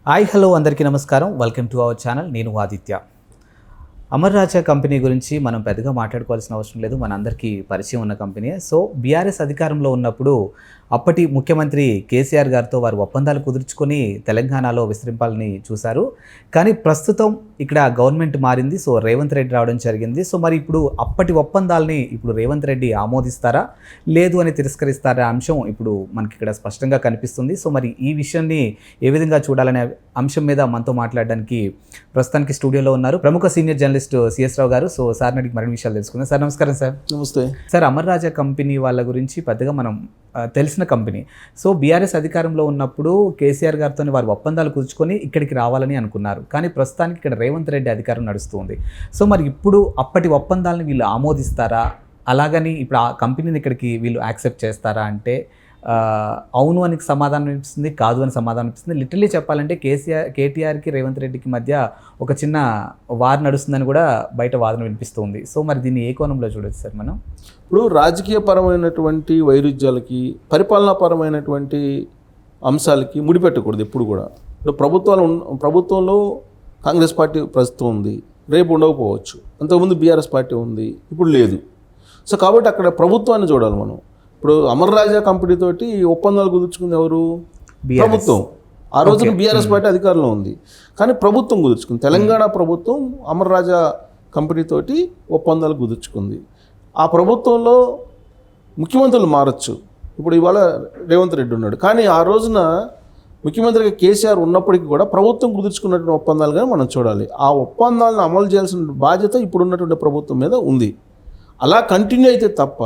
Hi hello అందరికీ నమస్కారం. Welcome to our channel. నేను ఆదిత్య. అమర్ రాజా కంపెనీ గురించి మనం పెద్దగా మాట్లాడుకోవాల్సిన అవసరం లేదు, మనందరికీ పరిచయం ఉన్న కంపెనీ. సో బీఆర్ఎస్ అధికారంలో ఉన్నప్పుడు అప్పటి ముఖ్యమంత్రి కేసీఆర్ గారితో వారు ఒప్పందాలు కుదుర్చుకొని తెలంగాణలో విస్తరింపాలని చూశారు. కానీ ప్రస్తుతం ఇక్కడ గవర్నమెంట్ మారింది. సో రేవంత్ రెడ్డి రావడం జరిగింది. సో మరి ఇప్పుడు అప్పటి ఒప్పందాలని ఇప్పుడు రేవంత్ రెడ్డి ఆమోదిస్తారా లేదు అని తిరస్కరిస్తారా అంశం ఇప్పుడు మనకి ఇక్కడ స్పష్టంగా కనిపిస్తుంది. సో మరి ఈ విషయాన్ని ఏ విధంగా చూడాలనే అంశం మీద మనతో మాట్లాడడానికి ప్రస్తుతానికి స్టూడియోలో ఉన్నారు ప్రముఖ సీనియర్ జర్నలిస్ట్ సిఎస్ రావు గారు. సో సార్ అడిగి మరిన్ని విషయాలు తెలుసుకుందాం. సార్ నమస్కారం. సార్ నమస్తే. సార్, అమర్ రాజా కంపెనీ వాళ్ళ గురించి పెద్దగా మనం తెలిసిన కంపెనీ. సో బీఆర్ఎస్ అధికారంలో ఉన్నప్పుడు కేసీఆర్ గారితో వారు ఒప్పందాలు కుదుర్చుకొని ఇక్కడికి రావాలని అనుకున్నారు. కానీ ప్రస్తుతానికి ఇక్కడ రేవంత్ రెడ్డి అధికారం నడుస్తుంది. సో మరి ఇప్పుడు అప్పటి ఒప్పందాలను వీళ్ళు ఆమోదిస్తారా, అలాగని ఇప్పుడు ఆ కంపెనీని ఇక్కడికి వీళ్ళు యాక్సెప్ట్ చేస్తారా అంటే అవును అని సమాధానం అనిపిస్తుంది, కాదు అని సమాధానం అనిపిస్తుంది. లిటరలీ చెప్పాలంటే కేటీఆర్కి రేవంత్ రెడ్డికి మధ్య ఒక చిన్న వార్ నడుస్తుందని కూడా బయట వాదన వినిపిస్తుంది. సో మరి దీన్ని ఏ కోణంలో చూడొచ్చు సార్ మనం? ఇప్పుడు రాజకీయపరమైనటువంటి వైరుధ్యాలకి పరిపాలనాపరమైనటువంటి అంశాలకి ముడిపెట్టకూడదు ఎప్పుడు కూడా. ఇప్పుడు ప్రభుత్వంలో కాంగ్రెస్ పార్టీ ప్రస్తుతం ఉంది, రేపు ఉండకపోవచ్చు. అంతకుముందు బీఆర్ఎస్ పార్టీ ఉంది, ఇప్పుడు లేదు. సో కాబట్టి అక్కడ ప్రభుత్వాన్ని చూడాలి మనం. ఇప్పుడు అమర్ రాజా కంపెనీ తోటి ఒప్పందాలు కుదుర్చుకుంది ఎవరు? ప్రభుత్వం. ఆ రోజున బీఆర్ఎస్ పార్టీ అధికారంలో ఉంది, కానీ ప్రభుత్వం కుదుర్చుకుంది. తెలంగాణ ప్రభుత్వం అమర్ రాజా కంపెనీ తోటి ఒప్పందాలు కుదుర్చుకుంది. ఆ ప్రభుత్వంలో ముఖ్యమంత్రులు మారచ్చు. ఇప్పుడు ఇవాళ రేవంత్ రెడ్డి ఉన్నాడు, కానీ ఆ రోజున ముఖ్యమంత్రిగా కేసీఆర్ ఉన్నప్పటికీ కూడా ప్రభుత్వం కుదుర్చుకున్నటువంటి ఒప్పందాలుగా మనం చూడాలి. ఆ ఒప్పందాలను అమలు చేయాల్సిన బాధ్యత ఇప్పుడున్నటువంటి ప్రభుత్వం మీద ఉంది. అలా కంటిన్యూ అయితే తప్ప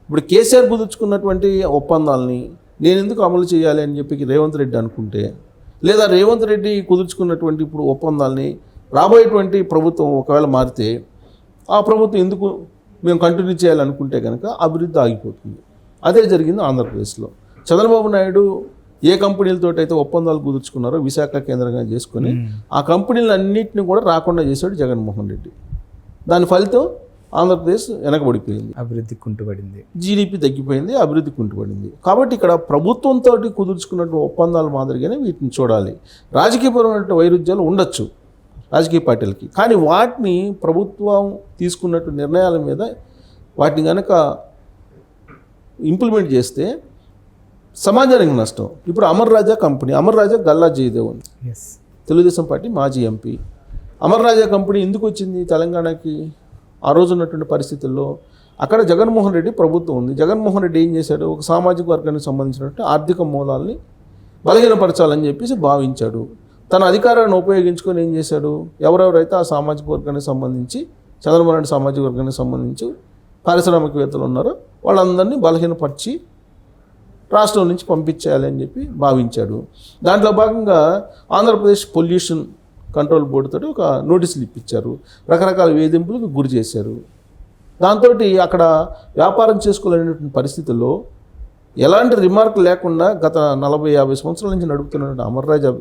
ఇప్పుడు కేసీఆర్ కుదుర్చుకున్నటువంటి ఒప్పందాలని నేను ఎందుకు అమలు చేయాలి అని చెప్పి రేవంత్ రెడ్డి అనుకుంటే, లేదా రేవంత్ రెడ్డి కుదుర్చుకున్నటువంటి ఇప్పుడు ఒప్పందాలని రాబోయేటువంటి ప్రభుత్వం ఒకవేళ మారితే ఆ ప్రభుత్వం ఎందుకు మేము కంటిన్యూ చేయాలనుకుంటే కనుక అభివృద్ధి ఆగిపోతుంది. అదే జరిగింది ఆంధ్రప్రదేశ్లో. చంద్రబాబు నాయుడు ఏ కంపెనీలతో అయితే ఒప్పందాలు కుదుర్చుకున్నారో విశాఖ కేంద్రంగా చేసుకొని ఆ కంపెనీలన్నింటినీ కూడా రాకుండా చేశాడు జగన్మోహన్ రెడ్డి. దాని ఫలితం ఆంధ్రప్రదేశ్ వెనకబడిపోయింది, అభివృద్ధి కుంటుపడింది, జీడిపి తగ్గిపోయింది, అభివృద్ధి కుంటుపడింది. కాబట్టి ఇక్కడ ప్రభుత్వంతో కుదుర్చుకున్నటువంటి ఒప్పందాల మాదిరిగానే వీటిని చూడాలి. రాజకీయపరమైన వైరుధ్యాలు ఉండొచ్చు రాజకీయ పార్టీలకి, కానీ వాటిని ప్రభుత్వం తీసుకున్నట్టు నిర్ణయాల మీద వాటిని కనుక ఇంప్లిమెంట్ చేస్తే సమాజానికి నష్టం. ఇప్పుడు అమర్ రాజా కంపెనీ, అమర్ రాజా గల్లా జయదేవన్ తెలుగుదేశం పార్టీ మాజీ ఎంపీ. అమర్ రాజా కంపెనీ ఎందుకు వచ్చింది తెలంగాణకి? ఆ రోజు ఉన్నటువంటి పరిస్థితుల్లో అక్కడ జగన్మోహన్ రెడ్డి ప్రభుత్వం ఉంది. జగన్మోహన్ రెడ్డి ఏం చేశాడు? ఒక సామాజిక వర్గానికి సంబంధించినటువంటి ఆర్థిక మూలాల్ని బలహీనపరచాలని చెప్పేసి భావించాడు. తన అధికారాన్ని ఉపయోగించుకొని ఏం చేశాడు? ఎవరెవరైతే ఆ సామాజిక వర్గానికి సంబంధించి, చంద్రబాబు నాయుడు సామాజిక వర్గానికి సంబంధించి పారిశ్రామికవేత్తలు ఉన్నారో వాళ్ళందరినీ బలహీనపరిచి రాష్ట్రం నుంచి పంపించేయాలి అని చెప్పి భావించాడు. దాంట్లో భాగంగా ఆంధ్రప్రదేశ్ పొల్యూషన్ కంట్రోల్ బోర్డుతో ఒక నోటీసులు ఇప్పించారు, రకరకాల వేధింపులకు గురి చేశారు. దాంతో అక్కడ వ్యాపారం చేసుకోలేనటువంటి పరిస్థితుల్లో ఎలాంటి రిమార్క్ లేకుండా గత 40-50 సంవత్సరాల నుంచి నడుపుతున్నటువంటి అమర్ రాజా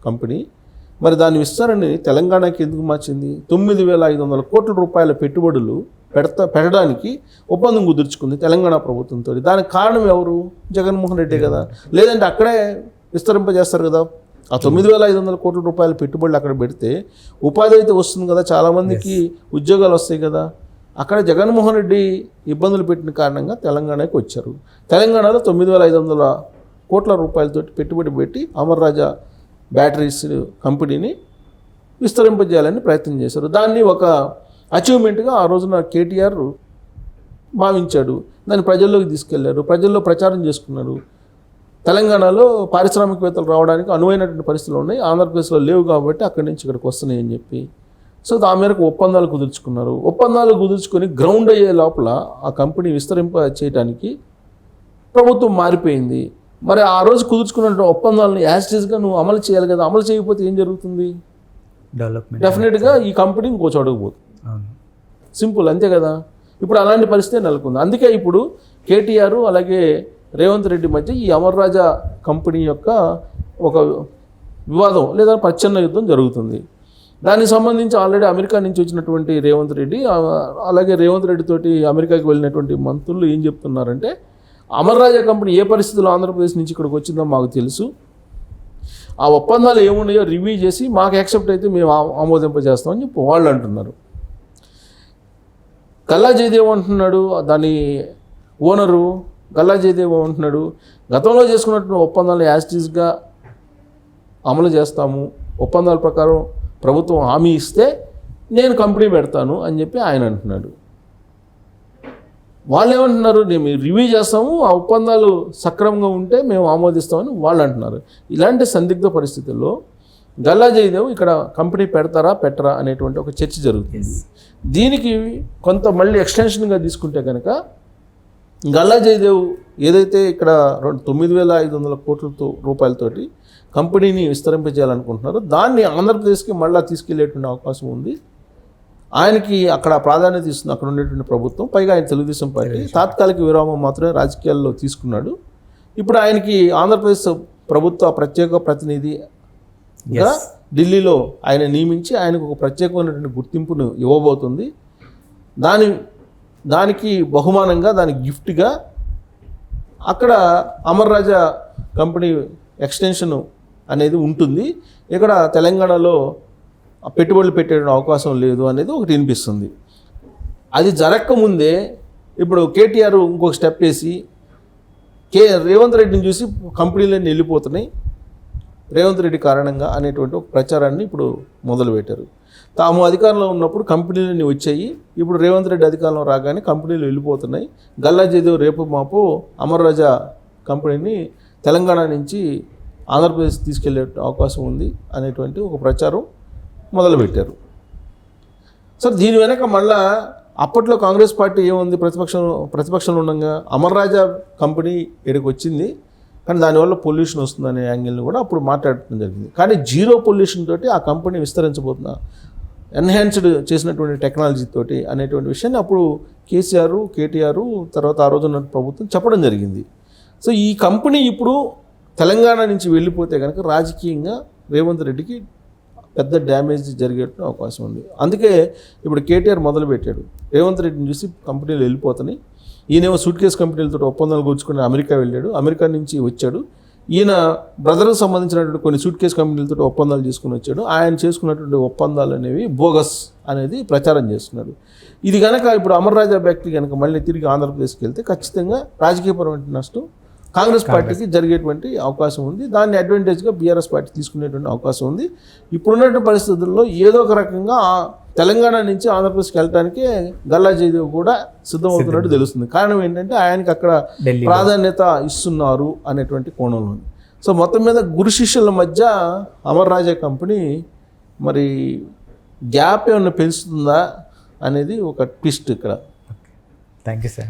కంపెనీ మరి దాని విస్తరణని తెలంగాణకి ఎందుకు మార్చింది? 9,500 కోట్ల రూపాయల పెట్టుబడులు పెట్టడానికి ఒప్పందం కుదుర్చుకుంది తెలంగాణ ప్రభుత్వంతో. దానికి కారణం ఎవరు? జగన్మోహన్ రెడ్డే కదా. లేదంటే అక్కడే విస్తరింపజేస్తారు కదా. ఆ 9,500 కోట్ల రూపాయల పెట్టుబడులు అక్కడ పెడితే ఉపాధి అయితే వస్తుంది కదా, చాలామందికి ఉద్యోగాలు వస్తాయి కదా. అక్కడ జగన్మోహన్ రెడ్డి ఇబ్బందులు పెట్టిన కారణంగా తెలంగాణకి వచ్చారు. తెలంగాణలో 9,500 కోట్ల రూపాయలతోటి పెట్టుబడి పెట్టి అమర్ రాజా బ్యాటరీస్ కంపెనీని విస్తరింపజేయాలని ప్రయత్నం చేశారు. దాన్ని ఒక అచీవ్మెంట్గా ఆ రోజున కేటీఆర్ భావించాడు. దాన్ని ప్రజల్లోకి తీసుకెళ్లారు, ప్రజల్లో ప్రచారం చేసుకున్నారు. తెలంగాణలో పారిశ్రామికవేత్తలు రావడానికి అనువైనటువంటి పరిస్థితులు ఉన్నాయి, ఆంధ్రప్రదేశ్లో లేవు కాబట్టి అక్కడి నుంచి ఇక్కడికి వస్తున్నాయి అని చెప్పి. సో ఆ మేరకు ఒప్పందాలు కుదుర్చుకున్నారు. ఒప్పందాలు కుదుర్చుకొని గ్రౌండ్ అయ్యే లోపల ఆ కంపెనీ విస్తరింప చేయడానికి ప్రభుత్వం మారిపోయింది. మరి ఆ రోజు కుదుర్చుకున్న ఒప్పందాలను యాజిటీస్గా నువ్వు అమలు చేయాలి కదా. అమలు చేయకపోతే ఏం జరుగుతుంది? డెఫినెట్గా ఈ కంపెనీ ఇంకో చోటుకు పోతుంది. సింపుల్, అంతే కదా. ఇప్పుడు అలాంటి పరిస్థితి నెలకొంది. అందుకే ఇప్పుడు కేటీఆర్ అలాగే రేవంత్ రెడ్డి మధ్య ఈ అమర్ రాజా కంపెనీ యొక్క ఒక వివాదం లేదా ప్రచ్ఛన్న యుద్ధం జరుగుతుంది. దానికి సంబంధించి ఆల్రెడీ అమెరికా నుంచి వచ్చినటువంటి రేవంత్ రెడ్డి అలాగే రేవంత్ రెడ్డి తోటి అమెరికాకి వెళ్ళినటువంటి మంత్రులు ఏం చెప్తున్నారంటే, అమర్ రాజా కంపెనీ ఏ పరిస్థితుల్లో ఆంధ్రప్రదేశ్ నుంచి ఇక్కడికి వచ్చిందో మాకు తెలుసు, ఆ ఒప్పందాలు ఏమున్నాయో రివ్యూ చేసి మాకు యాక్సెప్ట్ అయితే మేము ఆమోదింపజేస్తామని చెప్పి వాళ్ళు అంటున్నారు. గల్లా జయదేవ్ అంటున్నాడు, దాని ఓనరు గల్లా జయదేవ్ అంటున్నాడు, గతంలో చేసుకున్నటువంటి ఒప్పందాలు యాస్టీస్గా అమలు చేస్తాము, ఒప్పందాల ప్రకారం ప్రభుత్వం హామీ ఇస్తే నేను కంపెనీ పెడతాను అని చెప్పి ఆయన అంటున్నాడు. వాళ్ళు ఏమంటున్నారు, మేము రివ్యూ చేస్తాము, ఆ ఒప్పందాలు సక్రమంగా ఉంటే మేము ఆమోదిస్తామని వాళ్ళు అంటున్నారు. ఇలాంటి సందిగ్ధ పరిస్థితుల్లో గల్లా జయదేవ్ ఇక్కడ కంపెనీ పెడతారా పెట్టరా అనేటువంటి ఒక చర్చ జరుగుతుంది. దీనికి కొంత మళ్ళీ ఎక్స్టెన్షన్గా తీసుకుంటే కనుక గల్లా జయదేవ్ ఏదైతే ఇక్కడ 9,500 కోట్ల రూపాయలతోటి కంపెనీని విస్తరింపజేయాలనుకుంటున్నారో దాన్ని ఆంధ్రప్రదేశ్కి మళ్ళీ తీసుకెళ్లేటువంటి అవకాశం ఉంది. ఆయనకి అక్కడ ప్రాధాన్యత ఇస్తుంది అక్కడ ఉండేటువంటి ప్రభుత్వం. పైగా ఆయన తెలుగుదేశం పార్టీ తాత్కాలిక విరామం మాత్రమే రాజకీయాల్లో తీసుకున్నాడు. ఇప్పుడు ఆయనకి ఆంధ్రప్రదేశ్ ప్రభుత్వ ప్రత్యేక ప్రతినిధిగా ఢిల్లీలో ఆయన నియమించి ఆయనకు ఒక ప్రత్యేకమైనటువంటి గుర్తింపును ఇవ్వబోతుంది. దానికి బహుమానంగా, దానికి గిఫ్ట్గా అక్కడ అమర్ రాజా కంపెనీ ఎక్స్టెన్షన్ అనేది ఉంటుంది. ఇక్కడ తెలంగాణలో పెట్టుబడులు పెట్టే అవకాశం లేదు అనేది ఒకటి వినిపిస్తుంది. అది జరగకముందే ఇప్పుడు కేటీఆర్ ఇంకొక స్టెప్ వేసి రేవంత్ రెడ్డిని చూసి కంపెనీలన్నీ వెళ్ళిపోతున్నాయి రేవంత్ రెడ్డి కారణంగా అనేటువంటి ఒక ప్రచారాన్ని ఇప్పుడు మొదలుపెట్టారు. తాము అధికారంలో ఉన్నప్పుడు కంపెనీలన్నీ వచ్చాయి, ఇప్పుడు రేవంత్ రెడ్డి అధికారంలో రాగానే కంపెనీలు వెళ్ళిపోతున్నాయి, గల్లా జయదేవ్ రేపు మాపు అమర్ రాజా కంపెనీని తెలంగాణ నుంచి ఆంధ్రప్రదేశ్ తీసుకెళ్లే అవకాశం ఉంది అనేటువంటి ఒక ప్రచారం మొదలుపెట్టారు. సో దీని వెనక మళ్ళా అప్పట్లో కాంగ్రెస్ పార్టీ ఏముంది, ప్రతిపక్షంలో ఉండగా అమర్ రాజా కంపెనీ ఇక్కడికి వచ్చింది కానీ దానివల్ల పొల్యూషన్ వస్తుందనే యాంగిల్ని కూడా అప్పుడు మాట్లాడటం జరిగింది. కానీ జీరో పొల్యూషన్ తోటి ఆ కంపెనీ విస్తరించబోతున్నా, ఎన్హాన్స్డ్ చేసినటువంటి టెక్నాలజీ తోటి అనేటువంటి విషయాన్ని అప్పుడు కేటీఆర్ తర్వాత ఆ రోజున్న ప్రభుత్వం చెప్పడం జరిగింది. సో ఈ కంపెనీ ఇప్పుడు తెలంగాణ నుంచి వెళ్ళిపోతే కనుక రాజకీయంగా రేవంత్ రెడ్డికి పెద్ద డ్యామేజ్ జరిగే అవకాశం ఉంది. అందుకే ఇప్పుడు కేటీఆర్ మొదలుపెట్టాడు, రేవంత్ రెడ్డిని చూసి కంపెనీలు వెళ్ళిపోతున్నాయి. ఈయనేమో సూట్ కేసు కంపెనీలతో ఒప్పందాలు కూర్చుకుని అమెరికా వెళ్ళాడు, అమెరికా నుంచి వచ్చాడు. ఈయన బ్రదర్కి సంబంధించినటువంటి కొన్ని సూట్ కేసు కంపెనీలతో ఒప్పందాలు చేసుకుని వచ్చాడు. ఆయన చేసుకున్నటువంటి ఒప్పందాలు అనేవి బోగస్ అనేది ప్రచారం చేస్తున్నాడు. ఇది కనుక ఇప్పుడు అమర్ రాజా ఫ్యాక్టరీ కనుక మళ్ళీ తిరిగి ఆంధ్రప్రదేశ్కి వెళ్తే ఖచ్చితంగా రాజకీయపరమైన నష్టం కాంగ్రెస్ పార్టీకి జరిగేటువంటి అవకాశం ఉంది. దాన్ని అడ్వాంటేజ్గా బీఆర్ఎస్ పార్టీ తీసుకునేటువంటి అవకాశం ఉంది. ఇప్పుడున్నటువంటి పరిస్థితుల్లో ఏదో ఒక రకంగా తెలంగాణ నుంచి ఆంధ్రప్రదేశ్కి వెళ్ళడానికి గల్లా జయదేవ్ కూడా సిద్ధమవుతున్నట్టు తెలుస్తుంది. కారణం ఏంటంటే ఆయనకి అక్కడ ప్రాధాన్యత ఇస్తున్నారు అనేటువంటి కోణంలో. సో మొత్తం మీద గురు శిష్యుల మధ్య అమర్ రాజా కంపెనీ మరి గ్యాప్ ఏమైనా పెంచుతుందా అనేది ఒక ట్విస్ట్ ఇక్కడ. Thank you sir.